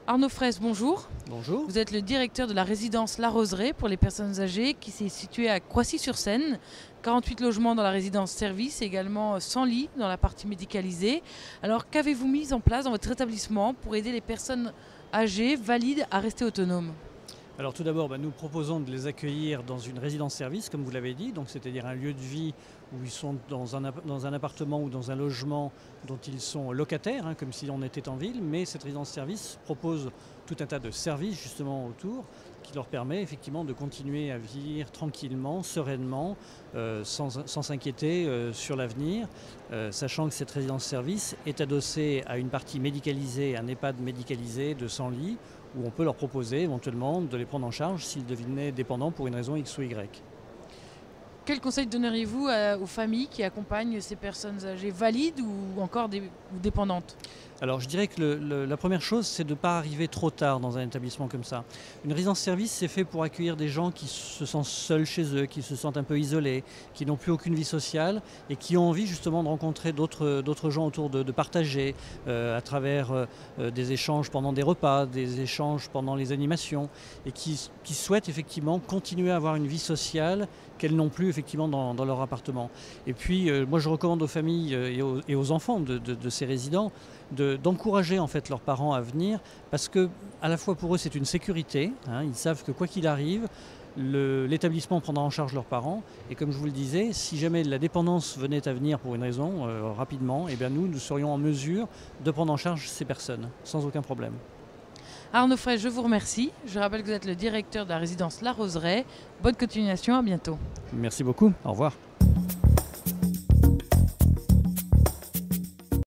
Arnaud Fraisse, bonjour. Bonjour. Vous êtes le directeur de la résidence La Roseraie pour les personnes âgées qui s'est située à Croissy-sur-Seine. 48 logements dans la résidence service, également 100 lits dans la partie médicalisée. Alors qu'avez-vous mis en place dans votre établissement pour aider les personnes âgées, valides, à rester autonomes ? Alors tout d'abord, nous proposons de les accueillir dans une résidence-service, comme vous l'avez dit, donc c'est-à-dire un lieu de vie où ils sont dans un appartement ou dans un logement dont ils sont locataires, comme si on était en ville, mais cette résidence-service propose tout un tas de services justement autour qui leur permet effectivement de continuer à vivre tranquillement, sereinement, sans s'inquiéter sur l'avenir, sachant que cette résidence-service est adossée à une partie médicalisée, un EHPAD médicalisé de 100 lits, où on peut leur proposer éventuellement de les prendre en charge s'ils devenaient dépendants pour une raison X ou Y. Quel conseil donneriez-vous aux familles qui accompagnent ces personnes âgées valides ou encore ou dépendantes ? Alors je dirais que la première chose, c'est de ne pas arriver trop tard dans un établissement comme ça. Une résidence-service, c'est fait pour accueillir des gens qui se sentent seuls chez eux, qui se sentent un peu isolés, qui n'ont plus aucune vie sociale et qui ont envie justement de rencontrer d'autres gens autour de partager à travers des échanges pendant des repas, des échanges pendant les animations et qui souhaitent effectivement continuer à avoir une vie sociale qu'elles n'ont plus effectivement dans leur appartement. Et puis moi je recommande aux familles et aux enfants de ces résidents d'encourager en fait leurs parents à venir parce que à la fois pour eux c'est une sécurité, ils savent que quoi qu'il arrive, l'établissement prendra en charge leurs parents et comme je vous le disais, si jamais la dépendance venait à venir pour une raison rapidement, eh bien nous serions en mesure de prendre en charge ces personnes sans aucun problème. Arnaud Fraisse, je vous remercie. Je rappelle que vous êtes le directeur de la résidence La Roseraie. Bonne continuation, à bientôt. Merci beaucoup, au revoir.